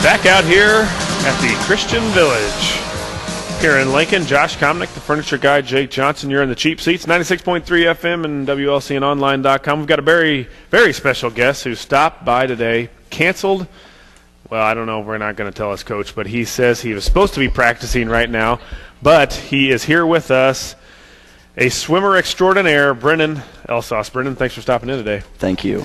Back out here at the Christian Village. Here in Lincoln, Josh Komnick, the furniture guy, Jake Johnson. You're in the cheap seats, 96.3 FM and WLCNonline.com. We've got a very, very special guest who stopped by today, canceled. Well, I don't know. We're not going to tell us, Coach, but he says he was supposed to be practicing right now, but he is here with us, a swimmer extraordinaire, Brennan Elsauce. Brennan, thanks for stopping in today. Thank you.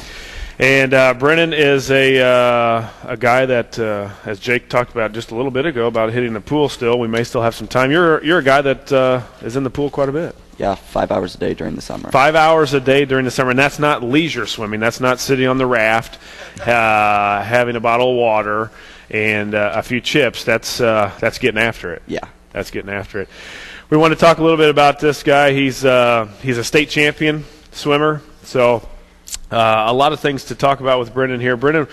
And Brennan is a guy that, as Jake talked about just a little bit ago, about hitting the pool still. We may still have some time. You're a guy that is in the pool quite a bit. Yeah, 5 hours a day during the summer. 5 hours a day during the summer, and that's not leisure swimming. That's not sitting on the raft, having a bottle of water and a few chips. That's getting after it. Yeah. That's getting after it. We want to talk a little bit about this guy. He's a state champion swimmer, so a lot of things to talk about with Brennan here. Brennan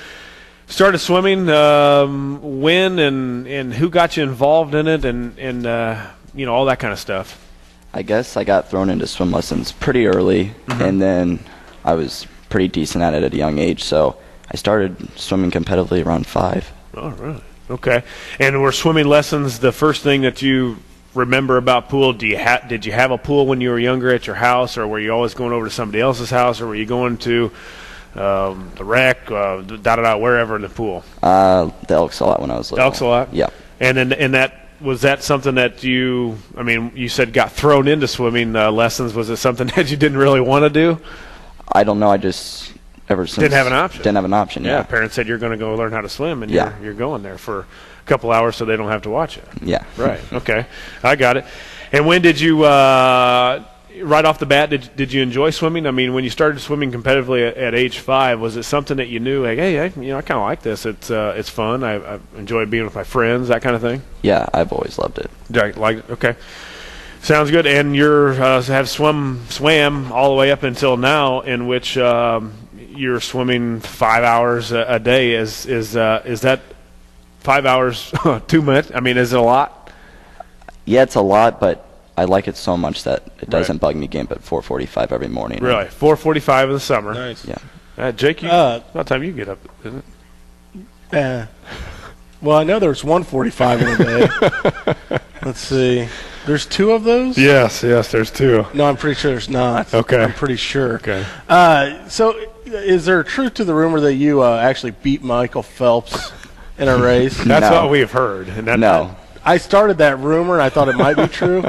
started swimming when and who got you involved in it and all that kind of stuff. I guess I got thrown into swim lessons pretty early, and then I was pretty decent at it at a young age, so I started swimming competitively around 5. Oh, really? Okay. And were swimming lessons the first thing that you remember about pool? Did you have a pool when you were younger at your house, or were you always going over to somebody else's house, or were you going to the rec, wherever in the pool? The Elks a lot when I was little. Elks a lot? Yeah. And was that something that you said got thrown into swimming lessons? Was it something that you didn't really want to do? I don't know. I just ever since didn't have an option. Didn't have an option. Yeah. Parents said you're going to go learn how to swim, and yeah. you're going there for a couple hours so they don't have to watch it. Yeah. Right. Okay. I got it. And when did you right off the bat did you enjoy swimming? I mean, when you started swimming competitively at age 5, was it something that you knew, like, hey, I kind of like this. It's fun. I enjoy being with my friends, that kind of thing. Yeah, I've always loved it. Okay. Sounds good. And you're have swam all the way up until now, in which you're swimming 5 hours a day. Is that 5 hours too much? I mean, is it a lot? Yeah, it's a lot, but I like it so much that it doesn't bug me getting up at 4:45 every morning. Really? 4:45 in the summer. Nice. Yeah. Jake, about time you get up, isn't it? Well, I know there's 1:45 in a day. Let's see. There's 2 of those? Yes, there's 2. No, I'm pretty sure there's not. Okay. I'm pretty sure. Okay. So is there truth to the rumor that you actually beat Michael Phelps in a race? That's No. what we've heard. And No. I started that rumor, and I thought it might be true.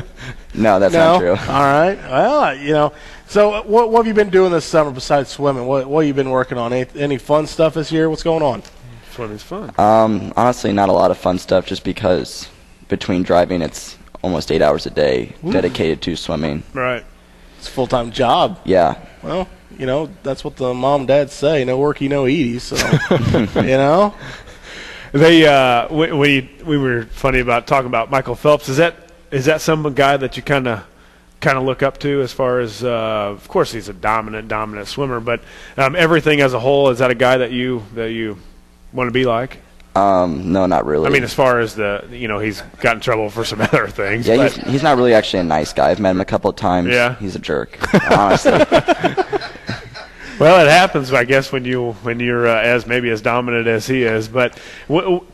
No, that's not true. All right. Well, so what have you been doing this summer besides swimming? What have you been working on? Any fun stuff this year? What's going on? Swimming's fun. Honestly, not a lot of fun stuff, just because between driving, it's almost 8 hours a day dedicated to swimming. Right. It's a full-time job. Yeah. Well, that's what the mom and dad say. No worky, no eaties. So, They we were funny about talking about Michael Phelps. Is that some guy that you kind of look up to, as far as of course he's a dominant swimmer, but everything as a whole, is that a guy that you want to be like? No, not really. I mean, as far as he's got in trouble for some other things. Yeah, he's not really actually a nice guy. I've met him a couple of times. Yeah. He's a jerk, honestly. Well, it happens, I guess, when you're as dominant as he is. But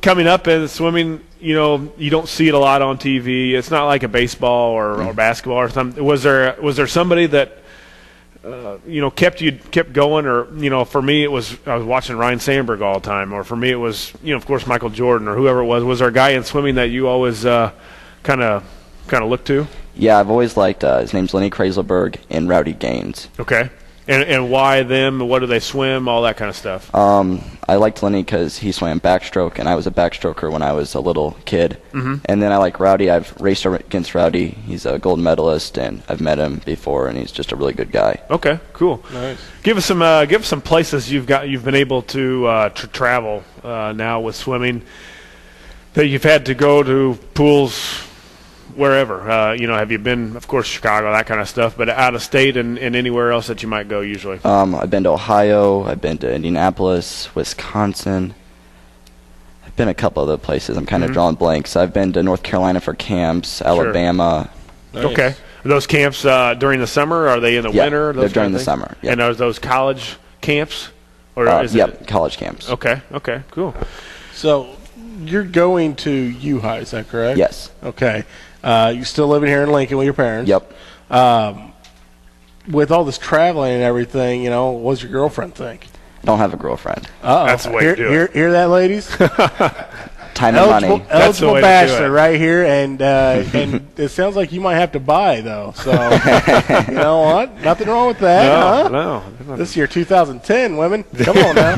coming up in swimming, you don't see it a lot on TV. It's not like a baseball or basketball or something. Was there somebody that kept going, or for me I was watching Ryan Sandberg all the time, or for me it was of course Michael Jordan or whoever it was. Was there a guy in swimming that you always kind of looked to? Yeah, I've always liked his name's Lenny Krayzelberg and Rowdy Gaines. Okay. And why them? What do they swim? All that kind of stuff. I liked Lenny because he swam backstroke, and I was a backstroker when I was a little kid. Mm-hmm. And then I like Rowdy. I've raced against Rowdy. He's a gold medalist, and I've met him before, and he's just a really good guy. Okay, cool. Nice. Give us some places you've been able to travel now with swimming, that you've had to go to pools wherever. Have you been, of course, Chicago, that kind of stuff, but out of state and anywhere else that you might go usually? I've been to Ohio. I've been to Indianapolis, Wisconsin. I've been a couple other places. I'm kind of drawing blanks. I've been to North Carolina for camps, Alabama. Nice. Okay. Are those camps during the summer? Or are they in the winter? They're during the summer. Yeah. And are those college camps? Or college camps. Okay, cool. So you're going to U High, is that correct? Yes. Okay. You're still living here in Lincoln with your parents? Yep. With all this traveling and everything, what does your girlfriend think? I don't have a girlfriend. Uh-oh. That's the way to do it. Hear that, ladies? Time and money. That's the Eligible way to do bachelor it. right here, and it sounds like you might have to buy, though. So, you know what? Nothing wrong with that, huh? No. This year, 2010, women. Come on now.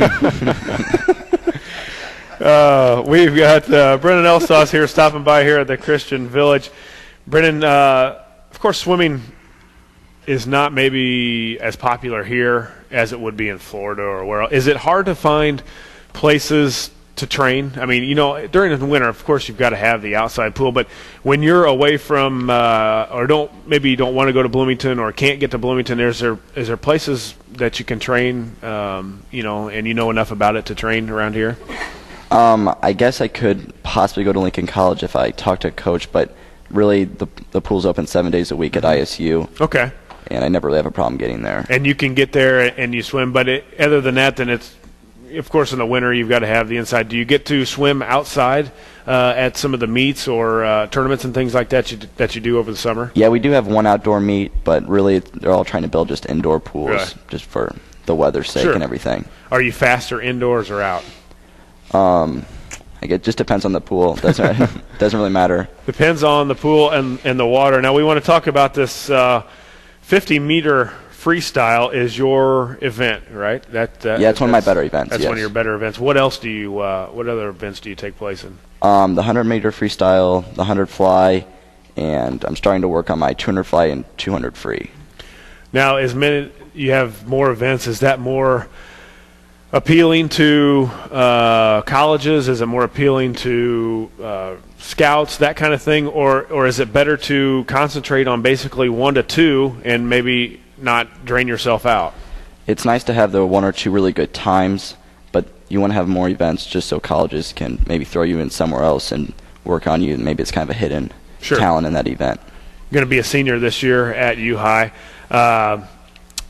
We've got Brennan Elsass here stopping by here at the Christian Village. Brennan, of course, swimming is not maybe as popular here as it would be in Florida or where else. Is it hard to find places to train? I mean, during the winter, of course, you've got to have the outside pool, but when you're away from or don't want to go to Bloomington or can't get to Bloomington, is there places that you can train, and enough about it to train around here? I guess I could possibly go to Lincoln College if I talk to a coach, but really the pool's open 7 days a week at ISU. Okay. And I never really have a problem getting there. And you can get there and you swim, but other than that, then it's, of course, in the winter you've got to have the inside. Do you get to swim outside at some of the meets or tournaments and things like that that you do over the summer? Yeah, we do have one outdoor meet, but really they're all trying to build just indoor pools Right. just for the weather's sake Sure. and everything. Are you faster indoors or out? It just depends on the pool. Doesn't really matter. Depends on the pool and the water. Now we want to talk about this 50-meter freestyle is your event, right? Yeah, it's one of my better events. That's yes. one of your better events. What else do you? What other events do you take place in? The 100-meter freestyle, the 100 fly, and I'm starting to work on my 200 fly and 200 free. Now, you have more events. Is that more appealing to colleges? Is it more appealing to scouts, that kind of thing, or is it better to concentrate on basically 1 to 2 and maybe not drain yourself out? It's nice to have the 1 or 2 really good times, but you want to have more events just so colleges can maybe throw you in somewhere else and work on you. Maybe it's kind of a hidden talent in that event. You're going to be a senior this year at U High.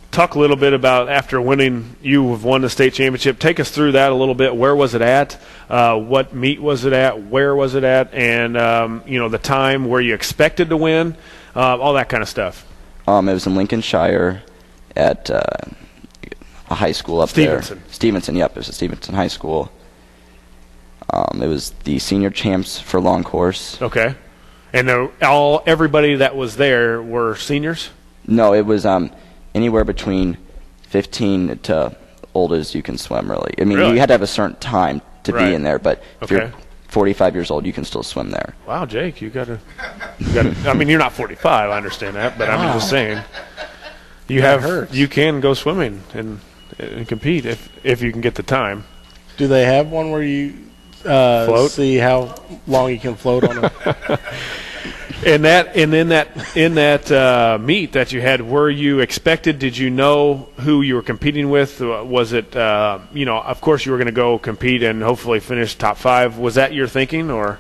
Talk a little bit about after winning, you have won the state championship. Take us through that a little bit. Where was it at? What meet was it at? Where was it at? And the time where you expected to win, all that kind of stuff. It was in Lincolnshire at a high school up Stevenson. there. Stevenson, yep. It was at Stevenson High School. It was the senior champs for long course. Okay. And everybody that was there were seniors? No, it was anywhere between 15 to old as you can swim, really. I mean, Really? you had to have a certain time to Right. be in there, but if Okay. you're 45 years old, you can still swim there. Wow, Jake, you got to. I mean, you're not 45. I understand that, but I'm just saying. You can go swimming and compete if you can get the time. Do they have one where you Float? see how long you can float on it? In that meet that you had, were you expected? Did you know who you were competing with? Was it of course you were going to go compete and hopefully finish top 5. Was that your thinking, or?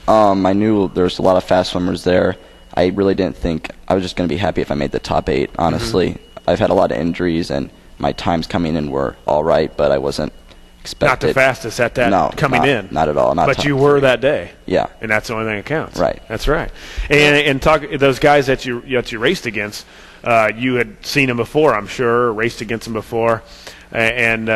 I knew there was a lot of fast swimmers there. I really didn't think I was just going to be happy if I made the top 8. Honestly, I've had a lot of injuries and my times coming in were all right, but I wasn't expected. Not the fastest at that No, coming in. Not at all. Not but top you were 3. that day. Yeah. And that's the only thing that counts. Right. That's right. And talk those guys that you raced against. You had seen them before, I'm sure. Raced against them before, and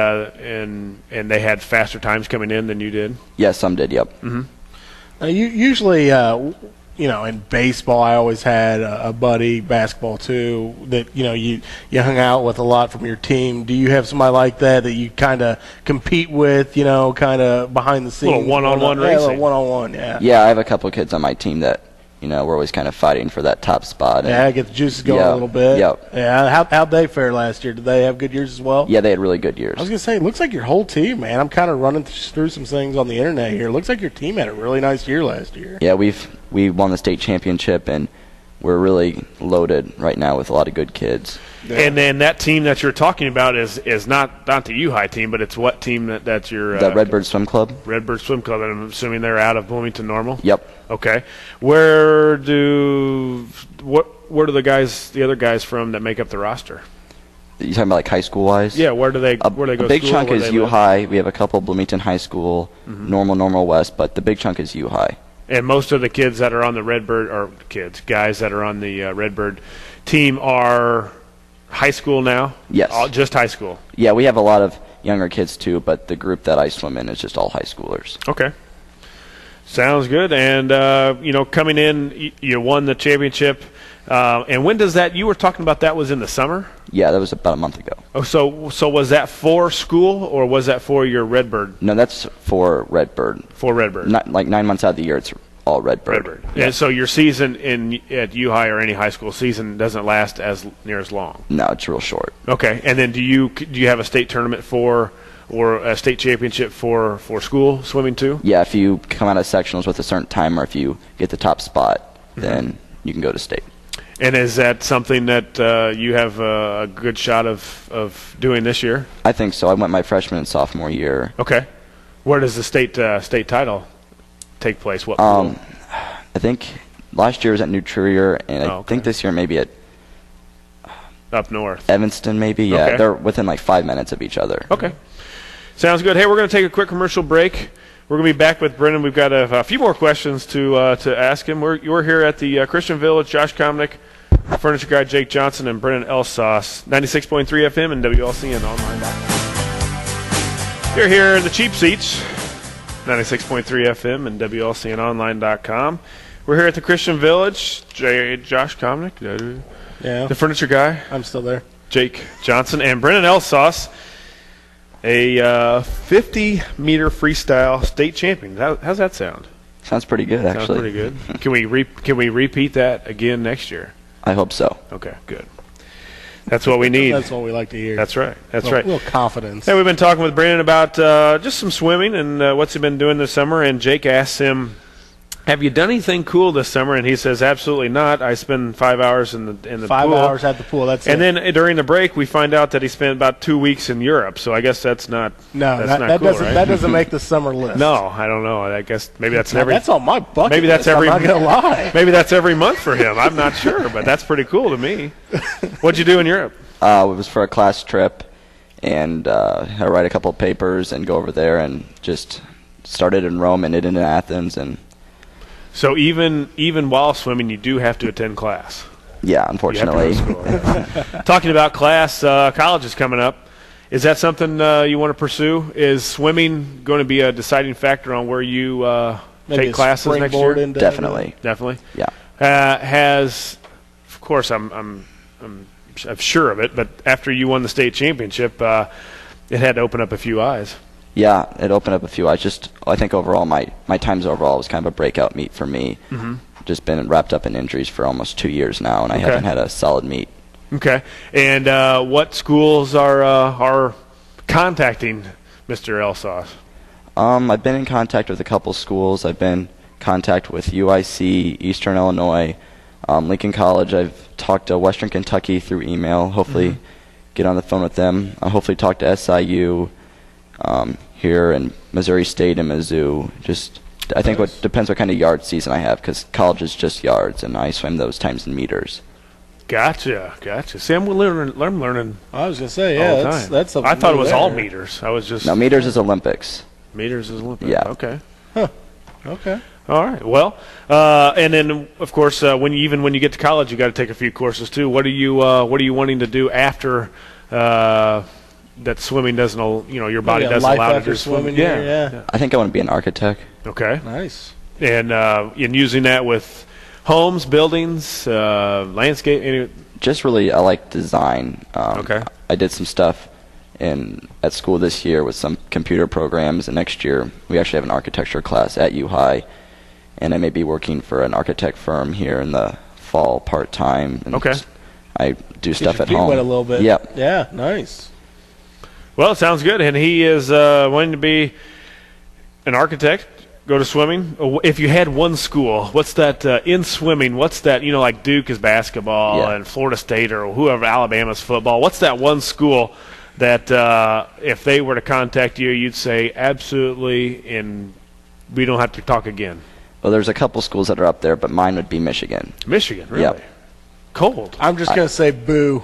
they had faster times coming in than you did. Yes, some did. Yep. Mm-hmm. Usually, in baseball, I always had a buddy, basketball too, that you hung out with a lot from your team. Do you have somebody like that you kind of compete with, kind of behind the scenes? Little one-on-one Yeah, a racing. little one-on-one, yeah. Yeah, I have a couple of kids on my team that we're always kind of fighting for that top spot. And Yeah, get the juices going Yeah, a little bit. yep. Yeah, how'd they fare last year? Did they have good years as well? Yeah, they had really good years. I was going to say, it looks like your whole team, man. I'm kind of running through some things on the internet here. It looks like your team had a really nice year last year. Yeah, we won the state championship, and we're really loaded right now with a lot of good kids. Yeah. And then that team that you're talking about is not the U High team, but it's what team that's your The Redbird Swim Club? Redbird Swim Club, and I'm assuming they're out of Bloomington Normal. Yep. Okay. Where do the other guys from that make up the roster? You talking about like high school wise? Yeah, where do they go? A big school, chunk where is they U live? High. We have a couple Bloomington High School, Normal West, but the big chunk is U High. And most of the kids that are on the Redbird, or guys that are on the Redbird team are high school now? Yes. Just high school. Yeah, we have a lot of younger kids too, but the group that I swim in is just all high schoolers. Okay. Sounds good. And, coming in, you won the championship. And when does that – you were talking about that was in the summer? Yeah, that was about a month ago. Oh, so was that for school or was that for your Redbird? No, that's for Redbird. For Redbird. Not like 9 months out of the year, it's all Redbird. Redbird. Yeah. And so your season at U High or any high school season doesn't last as near as long. No, it's real short. Okay. And then do you have a state tournament or a state championship for school swimming too? Yeah, if you come out of sectionals with a certain time or if you get the top spot, then you can go to state. And is that something that you have a good shot of doing this year? I think so. I went my freshman and sophomore year. Okay. Where does the state title take place? What I think last year was at New Trier, and I think this year maybe at up north. Evanston maybe. Yeah, Okay. they're within like 5 minutes of each other. Okay. Sounds good. Hey, we're going to take a quick commercial break. We're going to be back with Brennan. We've got a few more questions to ask him. You're here at the Christian Village. Josh Komnick, furniture guy Jake Johnson, and Brennan Elsauce, 96.3 FM and WLC and online. You're here in the cheap seats, 96.3 FM and WLC and online.com. We're here at the Christian Village. Josh Komnick, the furniture guy. I'm still there. Jake Johnson and Brennan Elsauce, a 50-meter freestyle state champion. How's that sound? Sounds pretty good, actually. Sounds pretty good. Can we repeat that again next year? I hope so. Okay, good. That's what we need. That's what we like to hear. That's right. That's A right. little confidence. Hey, we've been talking with Brandon about just some swimming and what's he been doing this summer. And Jake asks him, "Have you done anything cool this summer?" And he says, "Absolutely not. I spend 5 hours in the pool." 5 hours at the pool. That's and it. then during the break, we find out that he spent about 2 weeks in Europe. So I guess that's not. No, that's not that cool, doesn't right? that doesn't make the summer list. No, I don't know. I guess maybe that's Now, every. that's on my bucket. Maybe that's list. every. I'm not gonna lie. Maybe that's every month for him. I'm not sure, but that's pretty cool to me. What'd you do in Europe? It was for a class trip, and I write a couple of papers and go over there and just started in Rome and ended in Athens. And So even while swimming, you do have to attend class. yeah, You have to go unfortunately. to school. Talking about class, college is coming up. Is that something you want to pursue? Is swimming going to be a deciding factor on where you Maybe take a classes next year? springboard into Definitely. Definitely. Yeah. Of course, I'm sure of it. But after you won the state championship, it had to open up a few eyes. Yeah, it opened up a few. I think overall my times overall was kind of a breakout meet for me. Mm-hmm. Just been wrapped up in injuries for almost 2 years now, and I haven't had a solid meet. Okay. And what schools are contacting Mr. Elsauce? I've been in contact with a couple schools. I've been in contact with UIC, Eastern Illinois, Lincoln College. I've talked to Western Kentucky through email. Hopefully get on the phone with them. I'll hopefully talk to SIU here in Missouri State and Mizzou. I think what depends what kind of yard season I have, because college is just yards, and I swim those times in meters. Gotcha. See, I'm learning I was gonna say, all yeah, the time. that's something I thought it new was there. all meters. I was just Now, meters is Olympics. meters is Olympic. Yeah. Okay. Okay. All right. Well, and then of course, when you get to college, you got to take a few courses too. What are you wanting to do after that swimming doesn't? Your body Maybe a doesn't life allow to after do swimming swimming. here, yeah. I think I want to be an architect. Okay. Nice. And using that with homes, buildings, landscape. Just really, I like design. Okay. I did some stuff at school this year with some computer programs, and next year we actually have an architecture class at U High, and I may be working for an architect firm here in the fall part-time. And Okay. I do stuff Get at your feet home. wet a little bit. Yep. Yeah. Nice. Well, it sounds good. And he is wanting to be an architect. Go to swimming. If you had one school, what's that in swimming? What's that? Like Duke is basketball and Florida State or whoever, Alabama's football. What's that one school that if they were to contact you, you'd say absolutely, and we don't have to talk again? Well, there's a couple schools that are up there, but mine would be Michigan. Michigan, really? Yep. Cold. I'm just going to say boo.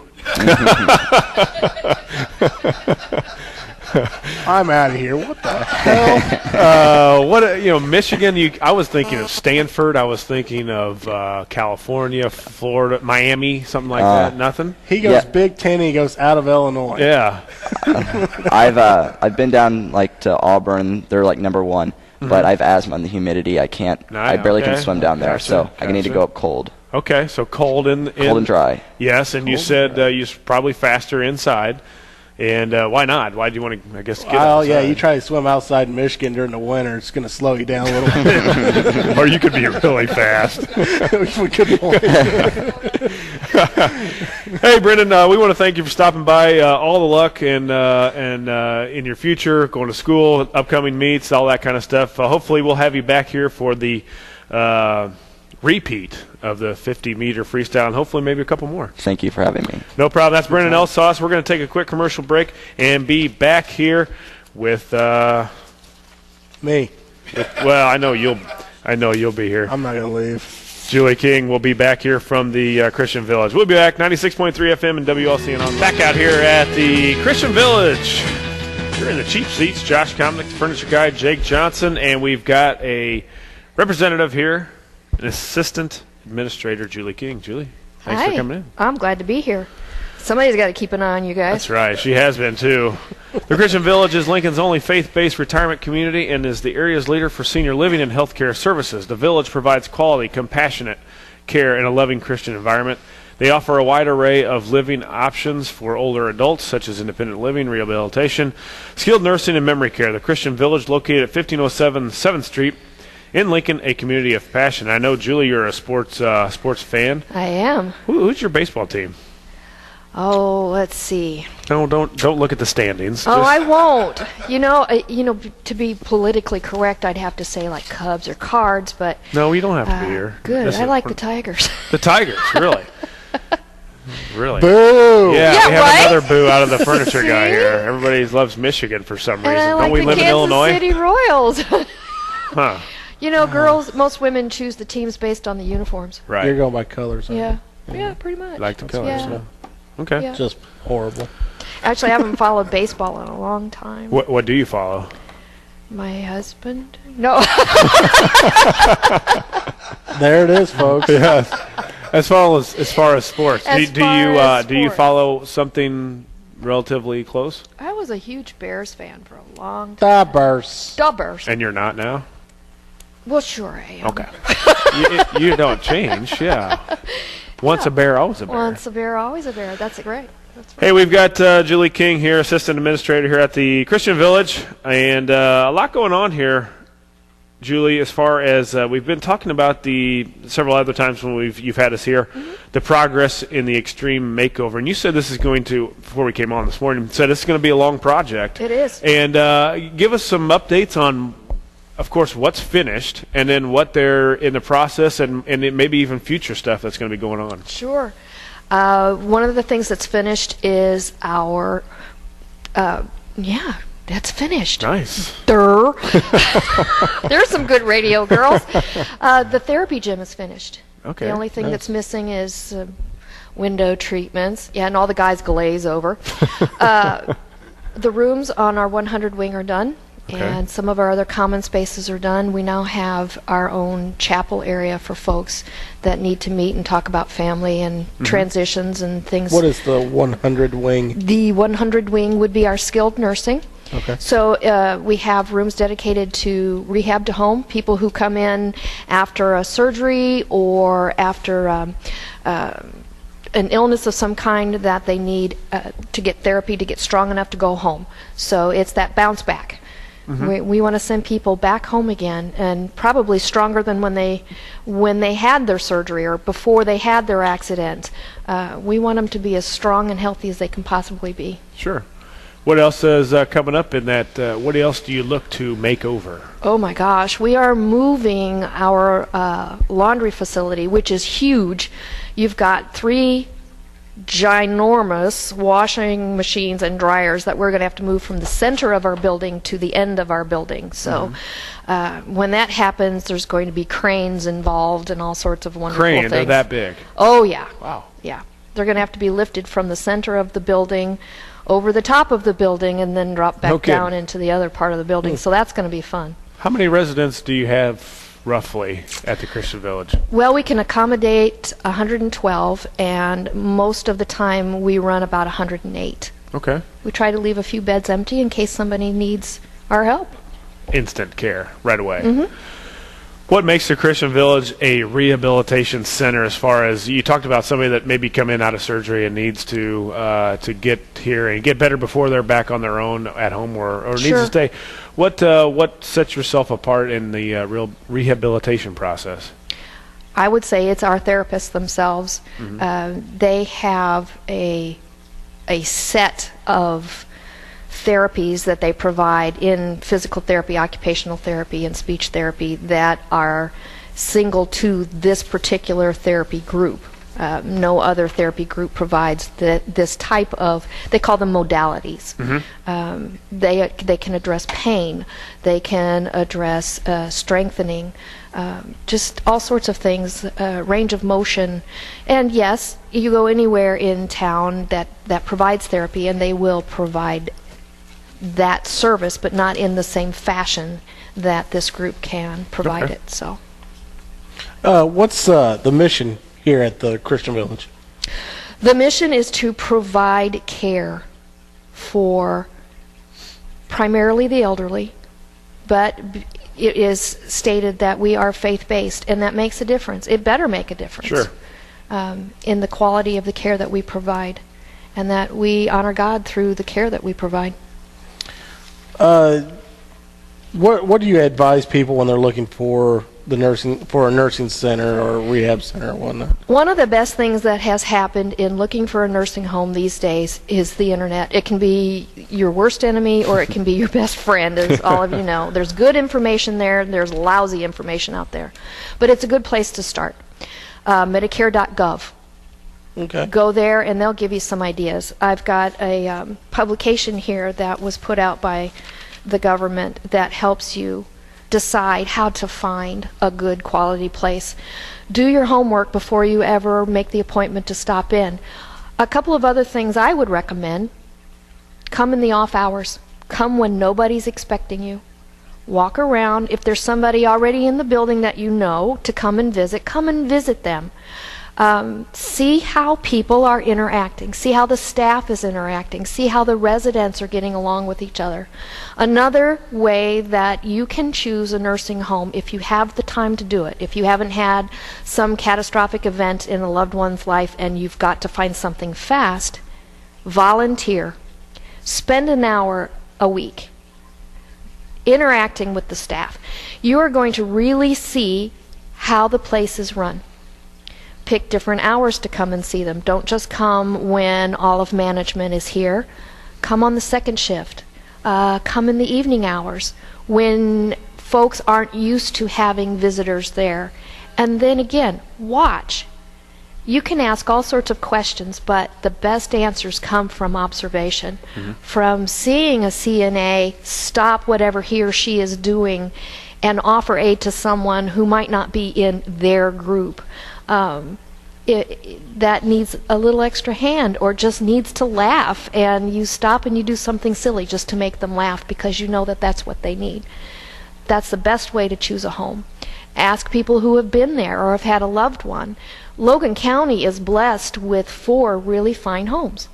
I'm out of here. What the hell? Michigan. I was thinking of Stanford. I was thinking of California, Florida, Miami, something like that. Nothing. He goes Yeah. Big Ten. He goes out of Illinois. Yeah. I've been down like to Auburn. They're like number one, but I have asthma and the humidity. I can't. I barely can swim down there, so I need to go up cold. Okay, so cold and dry. Yes, and you said you're probably faster inside. And why not? Why do you want to, I guess, get outside? Yeah, you try to swim outside in Michigan during the winter, it's going to slow you down a little bit. Or you could be really fast. Good point. Hey, Brendan, we want to thank you for stopping by. All the luck and in your future, going to school, upcoming meets, all that kind of stuff. Hopefully we'll have you back here for the repeat of the 50-meter freestyle, and hopefully maybe a couple more. Thank you for having me. No problem. That's Brendan Elsauce. We're going to take a quick commercial break and be back here with Me. well, I know you'll be here. I'm not going to leave. Julie King will be back here from the Christian Village. We'll be back, 96.3 FM and WLC and on. Back out here at the Christian Village. You're in the cheap seats. Josh Comnick, the furniture guy, Jake Johnson, and we've got a representative here, an assistant administrator, Julie King. Julie, thanks for coming in. I'm glad to be here. Somebody's got to keep an eye on you guys. That's right. She has been, too. The Christian Village is Lincoln's only faith-based retirement community and is the area's leader for senior living and health care services. The Village provides quality, compassionate care in a loving Christian environment. They offer a wide array of living options for older adults, such as independent living, rehabilitation, skilled nursing, and memory care. The Christian Village, located at 1507 7th Street, in Lincoln, a community of passion. I know, Julie, you're a sports fan. I am. Who's your baseball team? Oh, let's see. No, don't look at the standings. Oh, I won't. To be politically correct, I'd have to say like Cubs or Cards, but No, you don't have to be here. good. Listen, I like the Tigers. the Tigers, really. Really? Boo! Yeah, Yeah, we have right? another boo out of the furniture guy See? here. Everybody loves Michigan for some reason. And I Don't like we the live in Kansas Illinois? City Royals. Huh. Girls, most women choose the teams based on the uniforms. Right. You're going by colors. Yeah. Yeah, pretty much. Like the colors. Yeah. huh? Okay. Yeah. Just horrible. Actually, I haven't followed baseball in a long time. What do you follow? My husband? No. There it is, folks. Yes. As far as sports, As do far as you sports. follow something relatively close? I was a huge Bears fan for a long time. The burst. Dubbers. And you're not now? Well, sure I am. Okay. you don't change, yeah. Once a bear, always a bear. Once a bear, always a bear. That's great. That's Hey, we've got Julie King here, assistant administrator here at the Christian Village, and a lot going on here, Julie, as far as we've been talking about the several other times when you've had us here, the progress in the extreme makeover. And you said this is going to, before we came on this morning, said this is going to be a long project. It is. And give us some updates on, of course, what's finished, and then what they're in the process, and maybe even future stuff that's going to be going on. Sure. One of the things that's finished is our, that's finished. Nice. Durr. There's some good radio, girls. The therapy gym is finished. Okay. The only thing that's missing is window treatments. Yeah, and all the guys glaze over. The rooms on our 100 wing are done. Okay. And some of our other common spaces are done. We now have our own chapel area for folks that need to meet and talk about family and transitions and things. What is the 100 wing? The 100 wing would be our skilled nursing. Okay. So we have rooms dedicated to rehab to home, people who come in after a surgery or after an illness of some kind that they need to get therapy to get strong enough to go home. So it's that bounce back. We want to send people back home again, and probably stronger than when they had their surgery or before they had their accident. We want them to be as strong and healthy as they can possibly be. Sure. What else is coming up in that? What else do you look to make over? Oh my gosh, we are moving our laundry facility, which is huge. You've got 3 ginormous washing machines and dryers that we're going to have to move from the center of our building to the end of our building. So when that happens, there's going to be cranes involved and all sorts of wonderful things. They're that big. Oh, yeah. Wow. Yeah. They're going to have to be lifted from the center of the building over the top of the building and then drop back down into the other part of the building. So that's going to be fun. How many residents do you have roughly at the Christian Village? Well, we can accommodate 112, and most of the time we run about 108. Okay. We try to leave a few beds empty in case somebody needs our help. Instant care right away. What makes the Christian Village a rehabilitation center? As far as you talked about somebody that maybe come in out of surgery and needs to get here and get better before they're back on their own at home or needs to stay. What sets yourself apart in the real rehabilitation process? I would say it's our therapists themselves. They have a set of therapies that they provide in physical therapy, occupational therapy, and speech therapy that are single to this particular therapy group. No other therapy group provides this type of, they call them modalities. They can address pain, they can address strengthening, just all sorts of things, range of motion. And yes, you go anywhere in town that provides therapy and they will provide that service, but not in the same fashion that this group can provide it. So, what's the mission here at the Christian Village? The mission is to provide care for primarily the elderly, but it is stated that we are faith-based, and that makes a difference. It better make a difference in the quality of the care that we provide, and that we honor God through the care that we provide. What do you advise people when they're looking for a nursing center or a rehab center or whatnot? One of the best things that has happened in looking for a nursing home these days is the internet. It can be your worst enemy or it can be your best friend, as all of you know. There's good information there, and there's lousy information out there. But it's a good place to start. Medicare.gov. Okay. Go there and they'll give you some ideas. I've got a publication here that was put out by the government that helps you decide how to find a good quality place. Do your homework before you ever make the appointment to stop in. A couple of other things I would recommend: come in the off hours. Come when nobody's expecting you. Walk around. If there's somebody already in the building that you know to come and visit them. See how people are interacting. See how the staff is interacting. See how the residents are getting along with each other. Another way that you can choose a nursing home, if you have the time to do it, if you haven't had some catastrophic event in a loved one's life and you've got to find something fast, volunteer. Spend an hour a week interacting with the staff. You are going to really see how the place is run. Pick different hours to come and see them. Don't just come when all of management is here. Come on the second shift. Come in the evening hours when folks aren't used to having visitors there. And then again, watch. You can ask all sorts of questions, but the best answers come from observation. From seeing a CNA stop whatever he or she is doing and offer aid to someone who might not be in their group. That needs a little extra hand or just needs to laugh, and you stop and you do something silly just to make them laugh because you know that that's what they need. That's the best way to choose a home. Ask people who have been there or have had a loved one. Logan County is blessed with 4 really fine homes.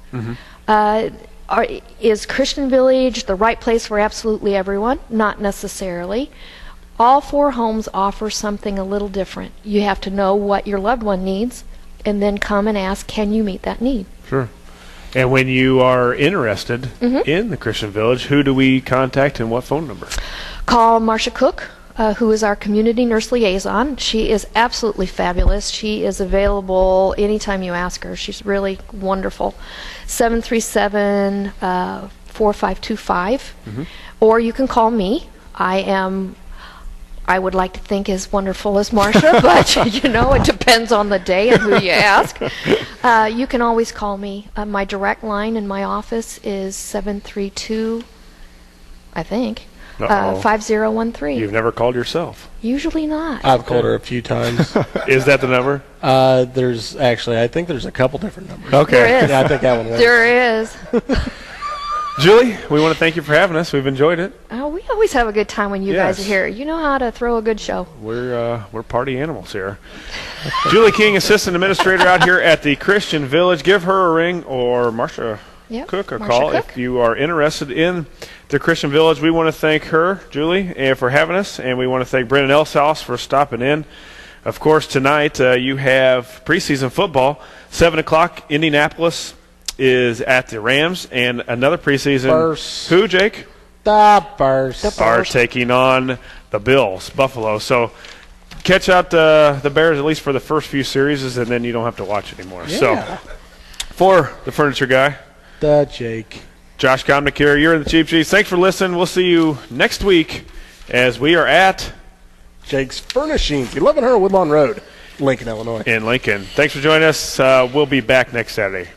Is Christian Village the right place for absolutely everyone? Not necessarily. All 4 homes offer something a little different. You have to know what your loved one needs and then come and ask, can you meet that need? Sure. And when you are interested in the Christian Village, who do we contact and what phone number? Call Marcia Cook, who is our community nurse liaison. She is absolutely fabulous. She is available anytime you ask her. She's really wonderful. 737-4525. Or you can call me. I'm I would like to think as wonderful as Marcia, but it depends on the day and who you ask. You can always call me. My direct line in my office is 732, I think, 5013. You've never called yourself. Usually not. I've called her a few times. Is that the number? There's actually, I think there's a couple different numbers. Okay. There is. Yeah, I think that one works. There is. Julie, we want to thank you for having us. We've enjoyed it. Oh, we always have a good time when you guys Yes. are here. You know how to throw a good show. We're party animals here. Julie King, assistant administrator out here at the Christian Village. Give her a ring, or Marcia Yep, Cook a Marcia call Cook. if you are interested in the Christian Village. We want to thank her, Julie, for having us, and we want to thank Brendan Elshouse for stopping in. Of course, tonight you have preseason football, 7 o'clock. Indianapolis is at the Rams, and another preseason. Bears. Who, Jake? The Bears. Are taking on the Bills, Buffalo. So catch out the Bears at least for the first few series, and then you don't have to watch anymore. Yeah. So for the Furniture Guy, The Jake. Josh Komnick here. You're in the Cheap Seats. Thanks for listening. We'll see you next week as we are at Jake's Furnishings, 1100 Woodlawn Road, Lincoln, Illinois. in Lincoln. Thanks for joining us. We'll be back next Saturday.